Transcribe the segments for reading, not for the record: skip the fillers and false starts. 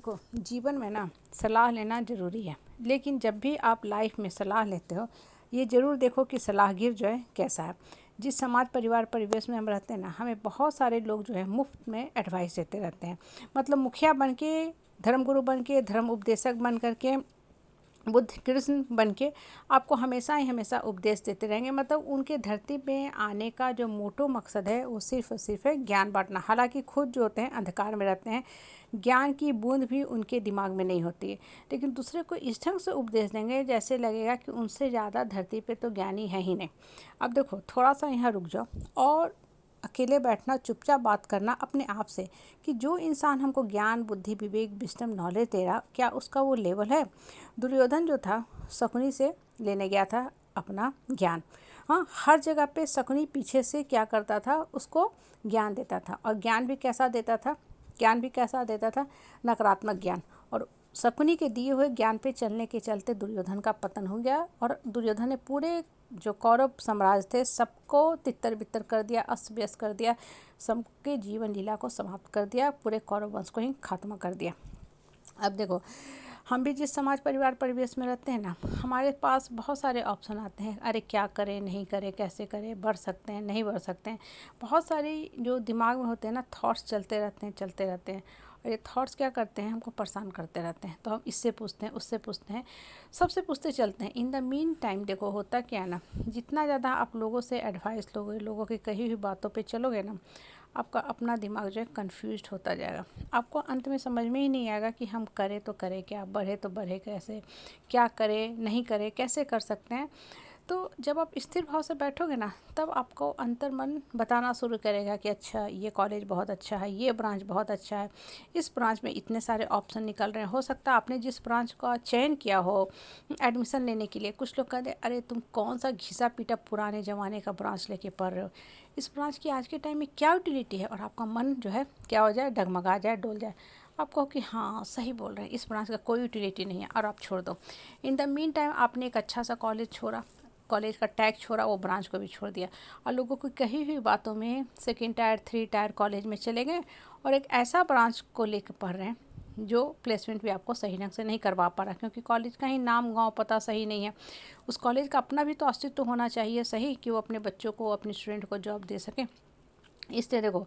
देखो, जीवन में ना सलाह लेना ज़रूरी है। लेकिन जब भी आप लाइफ में सलाह लेते हो, ये ज़रूर देखो कि सलाहगिर जो है कैसा है। जिस समाज परिवार परिवेश में हम रहते हैं ना, हमें बहुत सारे लोग जो है मुफ्त में एडवाइस देते रहते हैं। मतलब मुखिया बन के, धर्मगुरु बन के, धर्म उपदेशक बन करके, बुद्ध कृष्ण बन के आपको हमेशा ही हमेशा उपदेश देते रहेंगे। मतलब उनके धरती पे आने का जो मोटो मकसद है वो सिर्फ और सिर्फ है ज्ञान बांटना। हालांकि खुद जो होते हैं अंधकार में रहते हैं, ज्ञान की बूंद भी उनके दिमाग में नहीं होती है, लेकिन दूसरे को इस ढंग से उपदेश देंगे जैसे लगेगा कि उनसे ज़्यादा धरती पे तो ज्ञानी है ही नहीं। अब देखो, थोड़ा सा यहाँ रुक जाओ और अकेले बैठना, चुपचाप बात करना अपने आप से कि जो इंसान हमको ज्ञान, बुद्धि, विवेक, विजडम, नॉलेज दे रहा, क्या उसका वो लेवल है। दुर्योधन जो था, शकुनी से लेने गया था अपना ज्ञान। हाँ, हर जगह पे शकुनी पीछे से क्या करता था, उसको ज्ञान देता था। और ज्ञान भी कैसा देता था, नकारात्मक ज्ञान। और शकुनी के दिए हुए ज्ञान पे चलने के चलते दुर्योधन का पतन हो गया और दुर्योधन ने पूरे जो कौरव साम्राज्य थे सबको तितर बितर कर दिया, अस्त व्यस्त कर दिया, सबके जीवन लीला को समाप्त कर दिया, पूरे कौरव वंश को ही खात्मा कर दिया। अब देखो, हम भी जिस समाज परिवार परिवेश में रहते हैं ना, हमारे पास बहुत सारे ऑप्शन आते हैं। अरे क्या करें, नहीं करें, कैसे करें, बढ़ सकते हैं, नहीं बढ़ सकते हैं। बहुत सारी जो दिमाग में होते हैं ना, थॉट्स चलते रहते हैं। और ये थॉट्स क्या करते हैं, हमको परेशान करते रहते हैं। तो हम इससे पूछते हैं, उससे पूछते हैं, सबसे पूछते चलते हैं। इन द मीन टाइम देखो, होता क्या है ना, जितना ज़्यादा आप लोगों से एडवाइस लोगे, लोगों की कही हुई बातों पे चलोगे ना, आपका अपना दिमाग जो है कन्फ्यूज्ड होता जाएगा। आपको अंत में समझ में ही नहीं आएगा कि हम करें तो करें क्या, बढ़े तो बढ़े कैसे, क्या करें, नहीं करें, कैसे कर सकते हैं। तो जब आप स्थिर भाव से बैठोगे ना, तब आपको अंतर मन बताना शुरू करेगा कि अच्छा, ये कॉलेज बहुत अच्छा है, ये ब्रांच बहुत अच्छा है, इस ब्रांच में इतने सारे ऑप्शन निकल रहे हैं। हो सकता है आपने जिस ब्रांच का चयन किया हो एडमिशन लेने के लिए, कुछ लोग कहते हैं अरे तुम कौन सा घिसा पीटा पुराने ज़माने का ब्रांच लेके पढ़ रहे हो, इस ब्रांच की आज के टाइम में क्या यूटिलिटी है। और आपका मन जो है क्या हो जाए, डगमगा जाए, डोल जाए। आप कहो कि हाँ सही बोल रहे हैं, इस ब्रांच का कोई यूटिलिटी नहीं है, और आप छोड़ दो। इन द मीन टाइम आपने एक अच्छा सा कॉलेज छोड़ा, कॉलेज का टैग छोड़ा, वो ब्रांच को भी छोड़ दिया, और लोगों की कही हुई बातों में second tyre, three tier college में चले गए और एक ऐसा ब्रांच को लेकर पढ़ रहे हैं जो प्लेसमेंट भी आपको सही ढंग से नहीं करवा पा रहा, क्योंकि कॉलेज का ही नाम, गांव, पता सही नहीं है। उस कॉलेज का अपना भी तो अस्तित्व होना चाहिए सही, कि वो अपने बच्चों को, अपने स्टूडेंट को जॉब दे सके। इसलिए देखो,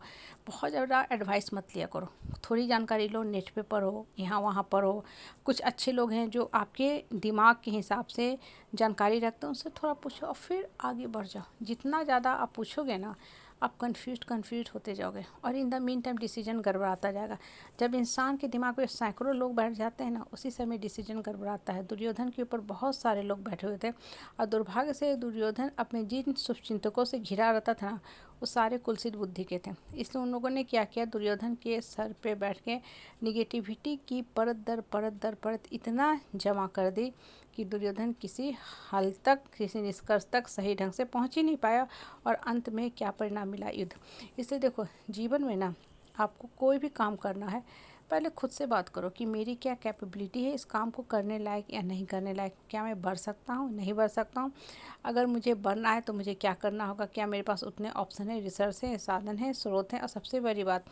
बहुत ज़्यादा एडवाइस मत लिया करो, थोड़ी जानकारी लो, नेट पे पढ़ो, यहाँ वहाँ पढ़ो। कुछ अच्छे लोग हैं जो आपके दिमाग के हिसाब से जानकारी रखते हैं, उनसे थोड़ा पूछो और फिर आगे बढ़ जाओ। जितना ज़्यादा आप पूछोगे ना, आप कन्फ्यूज होते जाओगे और in the mean time decision गड़बड़ाता जाएगा। जब इंसान के दिमाग में सैकड़ों लोग बैठ जाते हैं ना, उसी समय डिसीजन गड़बड़ाता है। दुर्योधन के ऊपर बहुत सारे लोग बैठे हुए थे और दुर्भाग्य से दुर्योधन अपने जिन शुभचिंतकों से घिरा रहता था ना, वो सारे कुलसित बुद्धि के थे। इसलिए उन लोगों ने क्या किया, दुर्योधन के सर पे बैठ के निगेटिविटी की परत दर परत इतना जमा कर दी कि दुर्योधन किसी हल तक, किसी निष्कर्ष तक सही ढंग से पहुंच ही नहीं पाया। और अंत में क्या परिणाम मिला, युद्ध। इसलिए देखो, जीवन में ना आपको कोई भी काम करना है, पहले खुद से बात करो कि मेरी क्या कैपेबिलिटी है इस काम को करने लायक या नहीं करने लायक। क्या मैं बढ़ सकता हूँ, नहीं बढ़ सकता हूँ। अगर मुझे बढ़ना है तो मुझे क्या करना होगा, क्या मेरे पास उतने ऑप्शन है, रिसर्च है, साधन है, स्रोत है। और सबसे बड़ी बात,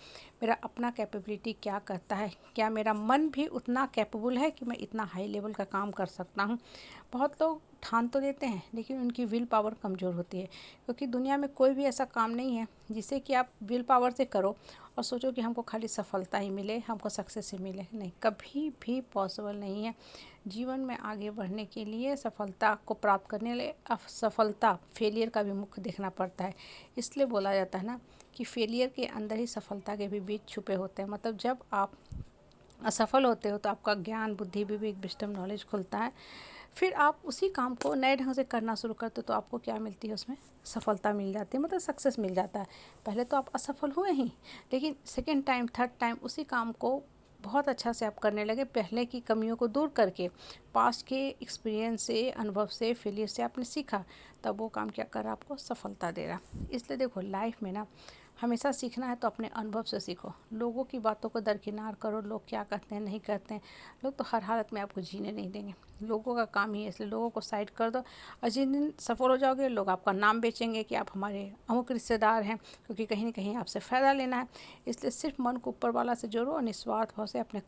मेरा अपना कैपेबिलिटी क्या करता है, क्या मेरा मन भी उतना कैपेबल है कि मैं इतना हाई लेवल का काम कर सकता हूँ। बहुत लोग ठान तो लेते हैं, लेकिन उनकी विल पावर कमज़ोर होती है, क्योंकि दुनिया में कोई भी ऐसा काम नहीं है जिसे कि आप विल पावर से करो और सोचो कि हमको खाली सफलता ही मिले, हमको सक्सेस ही मिले। नहीं, कभी भी पॉसिबल नहीं है। जीवन में आगे बढ़ने के लिए, सफलता को प्राप्त करने के लिए असफलता, फेलियर का भी मुख देखना पड़ता है। इसलिए बोला जाता है ना कि फेलियर के अंदर ही सफलता के भी बीज छुपे होते हैं। मतलब जब आप असफल होते हो तो आपका ज्ञान, बुद्धि, विवेक, विजडम, नॉलेज खुलता है। फिर आप उसी काम को नए ढंग से करना शुरू करते हो तो आपको क्या मिलती है, उसमें सफलता मिल जाती है, मतलब सक्सेस मिल जाता है। पहले तो आप असफल हुए ही, लेकिन सेकेंड टाइम, थर्ड टाइम उसी काम को बहुत अच्छा से आप करने लगे, पहले की कमियों को दूर करके, पास्ट के एक्सपीरियंस से, अनुभव से, फेलियर से आपने सीखा, तब वो काम क्या कर रहा, आपको सफलता दे रहा। इसलिए देखो, लाइफ में ना हमेशा सीखना है तो अपने अनुभव से सीखो। लोगों की बातों को दरकिनार करो, लोग क्या कहते हैं, नहीं कहते हैं। लोग तो हर हालत में आपको जीने नहीं देंगे, लोगों का काम ही है। इसलिए लोगों को साइड कर दो, और जिन दिन सफल हो जाओगे, लोग आपका नाम बेचेंगे कि आप हमारे अमुक रिश्तेदार हैं, क्योंकि कहीं ना कहीं आपसे फ़ायदा लेना है। इसलिए सिर्फ मन को ऊपर वाला से जोड़ो और निस्वार्थ भाव से अपने